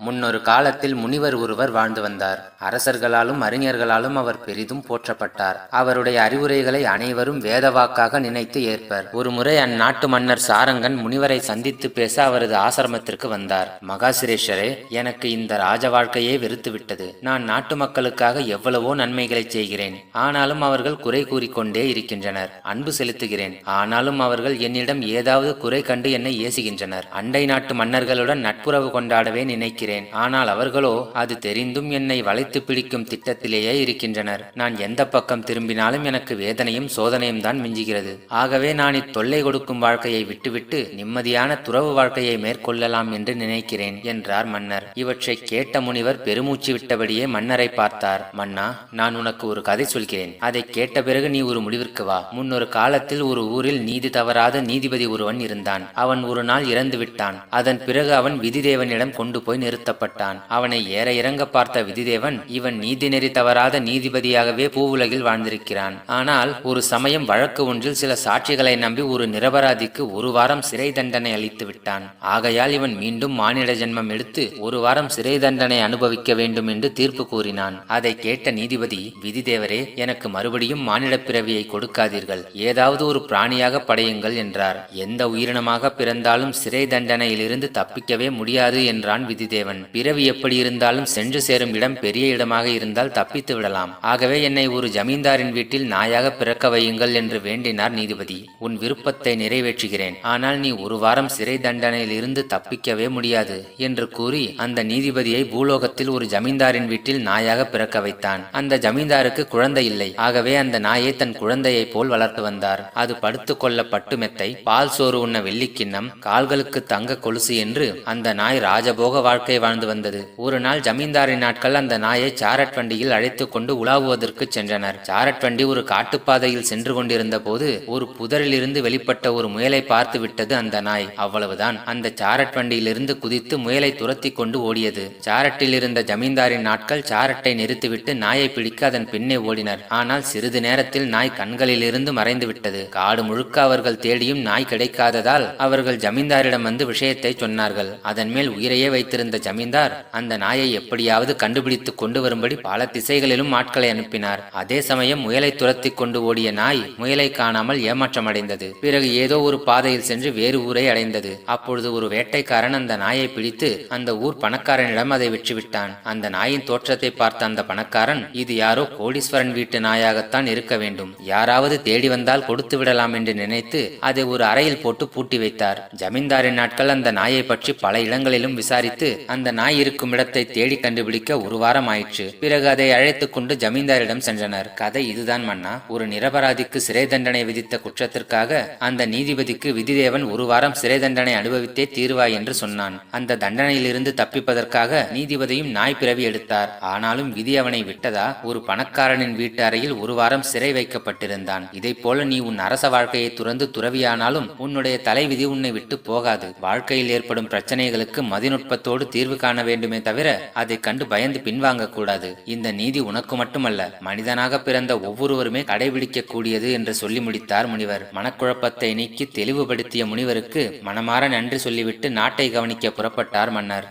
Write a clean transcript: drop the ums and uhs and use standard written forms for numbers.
முன்னொரு காலத்தில் முனிவர் ஒருவர் வாழ்ந்து வந்தார். அரசர்களாலும் அறிஞர்களாலும் அவர் பெரிதும் போற்றப்பட்டார். அவருடைய அறிவுரைகளை அனைவரும் வேதவாக்காக நினைத்து ஏற்பர். ஒருமுறை அந்நாட்டு மன்னர் சாரங்கன் முனிவரை சந்தித்து பேச அவரது ஆசிரமத்திற்கு வந்தார். மகாசிரேஷரே, எனக்கு இந்த ராஜ வாழ்க்கையே வெறுத்துவிட்டது. நான் நாட்டு மக்களுக்காக எவ்வளவோ நன்மைகளை செய்கிறேன். ஆனாலும் அவர்கள் குறை கூறிக்கொண்டே இருக்கின்றனர். அன்பு செலுத்துகிறேன். ஆனாலும் அவர்கள் என்னிடம் ஏதாவது குறை கண்டு என்னை ஏசுகின்றனர். அண்டை நாட்டு மன்னர்களுடன் நட்புறவு கொண்டாடவே நினைக்கிறேன். ஆனால் அவர்களோ அது தெரிந்தும் என்னை வளைத்து பிடிக்கும் திட்டத்திலேயே இருக்கின்றனர். நான் எந்த பக்கம் திரும்பினாலும் எனக்கு வேதனையும் சோதனையும் தான் மிஞ்சுகிறது. ஆகவே நான் இத்தொல்லை கொடுக்கும் வாழ்க்கையை விட்டுவிட்டு நிம்மதியான துறவு வாழ்க்கையை மேற்கொள்ளலாம் என்று நினைக்கிறேன் என்றார் மன்னர். இவற்றை கேட்ட முனிவர் பெருமூச்சு விட்டபடியே மன்னரை பார்த்தார். மன்னா, நான் உனக்கு ஒரு கதை சொல்கிறேன். அதை கேட்ட பிறகு நீ ஒரு முடிவிற்கு வா. முன்னொரு காலத்தில் ஒரு ஊரில் நீதி தவறாத நீதிபதி ஒருவன் இருந்தான். அவன் ஒரு நாள் இறந்து விட்டான். அதன் பிறகு அவன் விதிதேவனிடம் கொண்டு போய் நிறுத்தப்பட்டான். அவனை ஏற இறங்க பார்த்த விதிதேவன், இவன் நீதி நெறி தவறாத நீதிபதியாகவே பூவுலகில் வாழ்ந்திருக்கிறான். ஆனால் ஒரு சமயம் வழக்கு ஒன்றில் சில சாட்சிகளை நம்பி ஒரு நிரபராதிக்கு 1 வாரம் சிறை தண்டனை அளித்து விட்டான். ஆகையால் இவன் மீண்டும் மானிட ஜென்மம் எடுத்து 1 வாரம் சிறை தண்டனை அனுபவிக்க வேண்டும் என்று தீர்ப்பு கூறினான். அதை கேட்ட நீதிபதி, விதிதேவரே, எனக்கு மறுபடியும் மானிட பிறவியை கொடுக்காதீர்கள். ஏதாவது ஒரு பிராணியாக படையுங்கள் என்றார். எந்த உயிரினமாக பிறந்தாலும் சிறை தண்டனையிலிருந்து தப்பிக்கவே முடியாது என்றான் விதிதேவன். பிறவி எப்படி இருந்தாலும் சென்று சேரும் இடம் பெரிய இடமாக இருந்தால் தப்பித்து விடலாம். ஆகவே என்னை ஒரு ஜமீன்தாரின் வீட்டில் நாயாக பிறக்க வையுங்கள் என்று வேண்டினார் நீதிபதி. உன் விருப்பத்தை நிறைவேற்றுகிறேன். ஆனால் நீ 1 வாரம் சிறை தண்டனையில் இருந்து தப்பிக்கவே முடியாது என்று கூறி அந்த நீதிபதியை பூலோகத்தில் ஒரு ஜமீன்தாரின் வீட்டில் நாயாக பிறக்க வைத்தான். அந்த ஜமீன்தாருக்கு குழந்தை இல்லை. ஆகவே அந்த நாயை தன் குழந்தையை போல் வளர்த்து வந்தார். அது படுத்துக் கொள்ள பட்டு மெத்தை, பால் சோறு உண்ண வெள்ளிக்கிண்ணம், கால்களுக்கு தங்க கொலுசு என்று அந்த நாய் ராஜபோக வாழ்க்கை வாழ்ந்து வந்தது. ஒரு நாள் ஜமீன்தாரின் நாட்கள் அந்த நாயை சாரட் வண்டியில் அழைத்து கொண்டு உலாவுவதற்கு சென்றனர். சாரட் வண்டி ஒரு காட்டுப்பாதையில் சென்று கொண்டிருந்த போது ஒரு புதரில் இருந்து வெளிப்பட்ட ஒரு முயலை பார்த்து விட்டது அந்த நாய். அவ்வளவுதான். அந்த சாரட் வண்டியிலிருந்து குதித்து முயலை துரத்தி கொண்டு ஓடியது. சாரட்டில் இருந்த ஜமீன்தாரின் நாட்கள் சாரட்டை நிறுத்திவிட்டு நாயை பிடிக்க அதன் பின்னே ஓடினர். ஆனால் சிறிது நேரத்தில் நாய் கண்களில் இருந்து மறைந்து விட்டது. காடு முழுக்க அவர்கள் தேடியும் நாய் கிடைக்காததால் அவர்கள் ஜமீன்தாரிடம் வந்து விஷயத்தை சொன்னார்கள். அதன் மேல் உயிரையே வைத்திருந்த ஜமீன்தார் அந்த நாயை எப்படியாவது கண்டுபிடித்து கொண்டு வரும்படி பல திசைகளிலும் ஆட்களை அனுப்பினார். அதே சமயம் முயலை துரத்தி கொண்டு ஓடிய நாய் முயலை காணாமல் ஏமாற்றமடைந்தது. பிறகு ஏதோ ஒரு பாதையில் சென்று வேறு ஊரை அடைந்தது. அப்பொழுது ஒரு வேட்டைக்காரன் அந்த நாயை பிடித்து அந்த ஊர் பணக்காரனிடம் அதை விற்றுவிட்டான். அந்த நாயின் தோற்றத்தை பார்த்த அந்த பணக்காரன், இது யாரோ கோடீஸ்வரன் வீட்டு நாயாகத்தான் இருக்க வேண்டும், யாராவது தேடி வந்தால் கொடுத்து விடலாம் என்று நினைத்து அதை ஒரு அறையில் போட்டு பூட்டி வைத்தார். ஜமீன்தாரின் நாட்கள் அந்த நாயை பற்றி பல இடங்களிலும் விசாரித்து அந்த நாய் இருக்கும் இடத்தை தேடி கண்டுபிடிக்க 1 வாரம் ஆயிற்று. பிறகு அதை அழைத்து கொண்டு ஜமீன்தாரிடம் சென்றனர். கதை இதுதான் மன்னா. ஒரு நிரபராதிக்கு சிறை தண்டனை விதித்த குற்றத்திற்காக அந்த நீதிபதிக்கு விதிதேவன் 1 வாரம் சிறை தண்டனை அனுபவித்தே தீர்வாய் என்று சொன்னான். அந்த தண்டனையிலிருந்து தப்பிப்பதற்காக நீதிபதியும் நாய் பிறவி எடுத்தார். ஆனாலும் விதி அவனை விட்டதா? ஒரு பணக்காரனின் வீட்டு அறையில் 1 வாரம் சிறை வைக்கப்பட்டிருந்தான். இதை போல நீ உன் அரச வாழ்க்கையை துறந்து துறவியானாலும் உன்னுடைய தலைவிதி உன்னை விட்டு போகாது. வாழ்க்கையில் ஏற்படும் பிரச்சனைகளுக்கு மதிநுட்பத்தோடு தீர்வு காண வேண்டுமே தவிர அதை கண்டு பயந்து பின்வாங்க கூடாது. இந்த நீதி உனக்கு மட்டுமல்ல, மனிதனாக பிறந்த ஒவ்வொருவருமே கடைபிடிக்க கூடியது என்று சொல்லி முடித்தார் முனிவர். மனக்குழப்பத்தை நீக்கி தெளிவுபடுத்திய முனிவருக்கு மனமாற நன்றி சொல்லிவிட்டு நாட்டை கவனிக்க புறப்பட்டார் மன்னர்.